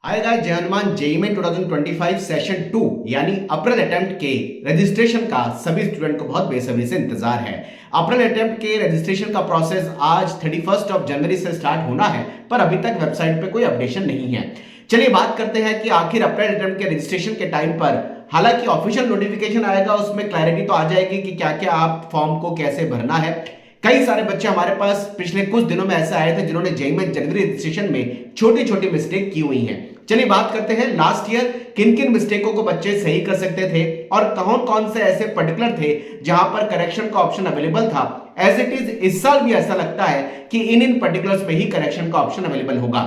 आएगा जय हनुमान जेईई में 2025 सेशन 2 यानी अप्रैल अटेम्प्ट के रजिस्ट्रेशन का सभी स्टूडेंट को बहुत बेसब्री से इंतजार है। अप्रैल अटेम्प्ट के रजिस्ट्रेशन का प्रोसेस आज 31 जनवरी से स्टार्ट होना है, पर अभी तक वेबसाइट पे कोई अपडेशन नहीं है। चलिए बात करते हैं कि आखिर अप्रैल अटेम्प्ट के रजिस्ट्रेशन के टाइम पर हालांकि ऑफिशियल नोटिफिकेशन आएगा, उसमें क्लैरिटी तो आ जाएगी कि क्या क्या आप फॉर्म को कैसे भरना है। कई सारे बच्चे हमारे पास पिछले कुछ दिनों में ऐसे आए थे जिन्होंने जेईई में जनवरी रजिस्ट्रेशन में छोटी छोटी मिस्टेक की हुई है। चलिए बात करते हैं लास्ट ईयर किन किन मिस्टेकों को बच्चे सही कर सकते थे और कौन कौन से ऐसे पर्टिकुलर थे जहां पर करेक्शन का ऑप्शन अवेलेबल था। एज इट इज इस साल भी ऐसा लगता है कि इन पर्टिकुलर्स पे ही करेक्शन का ऑप्शन अवेलेबल होगा।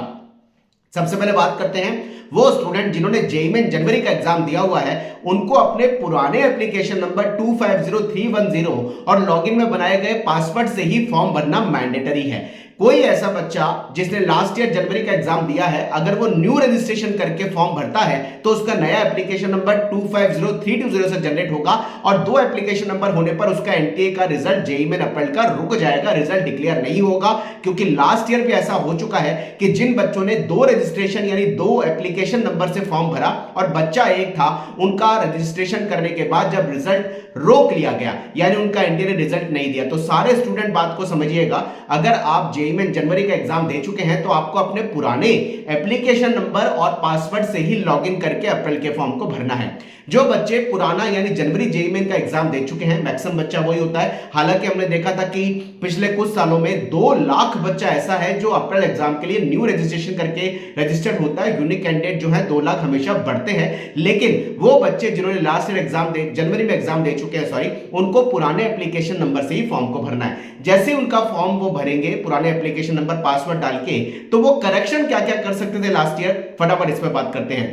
सबसे पहले बात करते हैं वो स्टूडेंट जिन्होंने जेईई में जनवरी का एग्जाम दिया हुआ है, उनको अपने पुराने एप्लीकेशन नंबर 250310 और लॉगिन में बनाए गए पासवर्ड से ही फॉर्म भरना मैंडेटरी है। कोई ऐसा बच्चा जिसने लास्ट ईयर जनवरी का एग्जाम दिया है, अगर वो न्यू रजिस्ट्रेशन करके फॉर्म भरता है तो उसका नया एप्लीकेशन नंबर 250320 से जनरेट होगा और दो एप्लीकेशन नंबर होने पर उसका एनटीए का रिजल्ट जेईई में अप्रैल का रुक जाएगा, रिजल्ट डिक्लेयर नहीं होगा। क्योंकि लास्ट ईयर भी ऐसा हो चुका है कि जिन बच्चों ने दो रजिस्ट्रेशन यानी दो एप्लीकेशन नंबर से फॉर्म भरा और बच्चा एक था, उनका रजिस्ट्रेशन करने के बाद जब रिजल्ट रोक लिया गया यानी उनका एनटीए ने रिजल्ट नहीं दिया। तो सारे स्टूडेंट बात को समझिएगा, अगर आप जेईई में जनवरी का एग्जाम दे चुके हैं तो आपको अपने पुराने एप्लीकेशन नंबर और पासवर्ड से ही लॉगिन करके अप्रैल के फॉर्म को भरना है। जो बच्चे पुराना यानी जनवरी जेईई में का एग्जाम दे चुके हैं, मैक्सिमम बच्चा वही होता है। हालांकि हमने देखा था कि पिछले कुछ सालों में 2 लाख बच्चा ऐसा है जो अप्रैल एग्जाम के लिए न्यू रजिस्ट्रेशन करके रजिस्टर्ड होता है। यूनिक कैंडिडेट जो है 2 लाख हमेशा बढ़ते हैं, लेकिन वो बच्चे जिन्होंने लास्ट ईयर जनवरी में एग्जाम दे चुके हैं उनको पुराने एप्लीकेशन नंबर से ही फॉर्म को भरना है। जैसे उनका फॉर्म वो भरेंगे पुराने एप्लीकेशन नंबर पासवर्ड डाल के, तो वो करेक्शन क्या क्या कर सकते थे लास्ट ईयर, फटाफट इस पर बात करते हैं।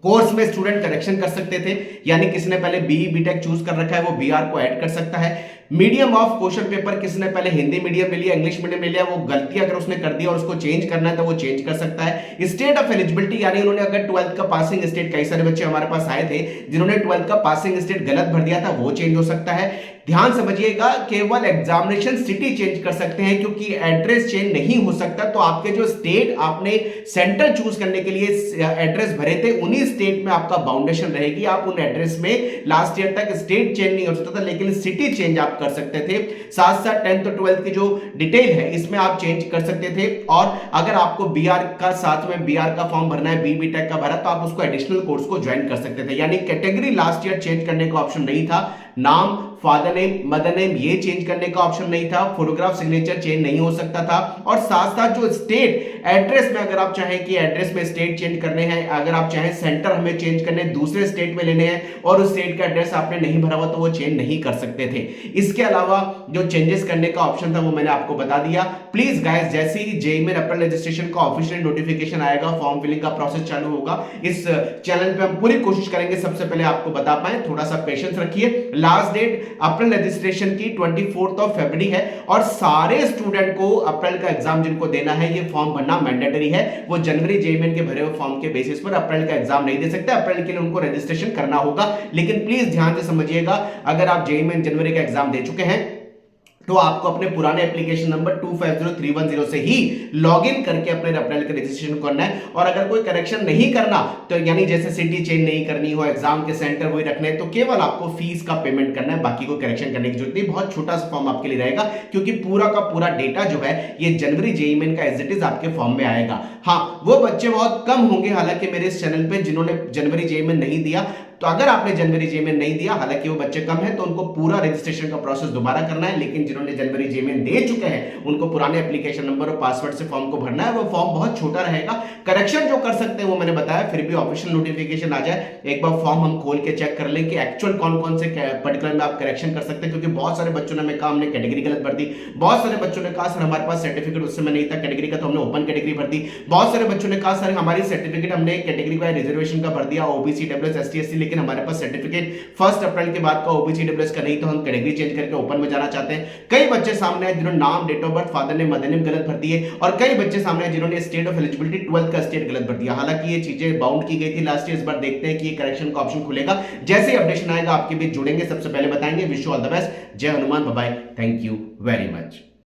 कोर्स में स्टूडेंट करेक्शन कर सकते थे, यानी किसी ने पहले बीई बीटेक चूज कर रखा है वो बीआर को ऐड कर सकता है। मीडियम ऑफ क्वेश्चन पेपर किसने पहले हिंदी मीडियम में लिया, इंग्लिश मीडियम में लिया, वो गलती अगर उसने कर दी और उसको चेंज करना है तो वो चेंज कर सकता है। स्टेट ऑफ एलिजिबिलिटी यानी उन्होंने अगर 12th का पासिंग स्टेट, कई सारे बच्चे हमारे पास आए थे जिन्होंने 12th का पासिंग स्टेट गलत भर दिया था, वो चेंज हो सकता है। ध्यान समझिएगा, केवल एग्जामिनेशन सिटी चेंज कर सकते हैं क्योंकि एड्रेस चेंज नहीं हो सकता। तो आपके जो स्टेट आपने सेंटर चूज करने के लिए एड्रेस भरे थे, उन्हीं स्टेट में आपका बाउंडेशन रहेगी। आप उन एड्रेस में लास्ट ईयर तक स्टेट चेंज नहीं हो सकता था, लेकिन सिटी चेंज आप कर सकते थे। साथ साथ 10th और 12th की जो डिटेल है इसमें आप चेंज कर सकते थे। और अगर आपको बीआर का साथ में बीआर का फॉर्म भरना है, बी टेक का भरा, तो आप उसको एडिशनल कोर्स को ज्वाइन कर सकते थे। यानी कैटेगरी लास्ट ईयर चेंज करने का ऑप्शन नहीं था, नाम, फादर नेम, मदर नेम ये चेंज करने का ऑप्शन नहीं था, फोटोग्राफ सिग्नेचर चेंज नहीं हो सकता था। और साथ साथ जो स्टेट एड्रेस में अगर आप चाहें कि एड्रेस में स्टेट चेंज करने हैं, अगर आप चाहें सेंटर हमें चेंज करने दूसरे स्टेट में लेने हैं और उस स्टेट का एड्रेस आपने नहीं भरा हुआ तो वो चेंज नहीं कर सकते थे। इसके अलावा जो चेंजेस करने का ऑप्शन था वो मैंने आपको बता दिया। प्लीज गाइस, जैसे ही जेईई में अप्रैल रजिस्ट्रेशन का ऑफिशियल नोटिफिकेशन आएगा, फॉर्म फिलिंग का प्रोसेस चालू होगा, इस चैनल पे हम पूरी कोशिश करेंगे सबसे पहले आपको बता पाए। थोड़ा सा पेशेंस रखिए। लास्ट डेट अप्रैल रजिस्ट्रेशन की 24 फरवरी है और सारे स्टूडेंट को अप्रैल का एग्जाम जिनको देना है ये फॉर्म भरना मैंडेटरी है। वो जनवरी जेईई के भरे हुए फॉर्म के बेसिस पर अप्रैल का एग्जाम नहीं दे सकते, अप्रैल के लिए उनको रजिस्ट्रेशन करना होगा। लेकिन प्लीज ध्यान से समझिएगा, अगर आप जेईई में जनवरी का एग्जाम दे चुके हैं तो आपको अपने पुराने एप्लीकेशन नंबर 250310 से ही लॉगिन करके अपने अप्रैल के रजिस्ट्रेशन करना है। और अगर कोई करेक्शन नहीं करना, तो यानी जैसे सिटी चेंज नहीं करनी हो, एग्जाम के सेंटर वही रखने हैं, तो केवल आपको फीस का पेमेंट करना है, बाकी को करेक्शन करने की जरूरत नहीं। बहुत छोटा सा फॉर्म आपके लिए रहेगा क्योंकि पूरा का पूरा डेटा जो है ये जनवरी जेईई में का एज इट इज आपके फॉर्म में आएगा। हाँ, वो बच्चे बहुत कम होंगे हालांकि मेरे इस चैनल पे जिन्होंने जनवरी जेईई में नहीं दिया। तो अगर आपने जनवरी जेईई में नहीं दिया, हालांकि वो बच्चे कम हैं, तो उनको पूरा रजिस्ट्रेशन का प्रोसेस दोबारा करना है। लेकिन जिन्होंने जनवरी जेईई में दे चुके हैं उनको पुराने एप्लीकेशन नंबर और पासवर्ड से फॉर्म को भरना है। वो फॉर्म बहुत छोटा रहेगा। करेक्शन जो कर सकते हैं वो मैंने बताया, फिर भी ऑफिशियल नोटिफिकेशन आ जाए एक बार फॉर्म हम खोल के चेक कर लें कि एक्चुअल कौन कौन से पर्टिकुलर में आप करेक्शन कर सकते हैं। क्योंकि बहुत सारे बच्चों ने हमें कहा हमने कैटेगरी गलत भर दी, बहुत सारे बच्चों ने कहा सर हमारे पास सर्टिफिकेट उस समय नहीं था कैटेगरी का तो हमने ओपन कैटेगरी भर दी, बहुत सारे बच्चों ने कहा सर हमारी सर्टिफिकेट हमने कैटेगरी का रिजर्वेशन का भर दिया, ओबीसी डब्ल्यूएस एसटी एससी, लेकिन हमारे पास सर्टिफिकेट 1 अप्रैल के बाद का ओबीसी डब्ल्यूएस का नहीं, तो हम कैटेगरी चेंज करके ओपन में जाना चाहते हैं। कई बच्चे सामने आए जिन्होंने नाम, date of birth, father name, mother name गलत भर दिए और कई बच्चे सामने आए जिन्होंने स्टेट ऑफ एलिजिबिलिटी 12th का स्टेट गलत भर दिया। हालांकि ये चीजें बाउंड की गई थी लास्ट ईयर, इस बार देखते हैं कि ये करेक्शन का ऑप्शन खुलेगा। जैसे ही अपडेशन आएगा आपके बीच जुड़ेंगे, सबसे पहले बताएंगे। Wish you all the best. जय Hanuman, bye bye, thank you very much.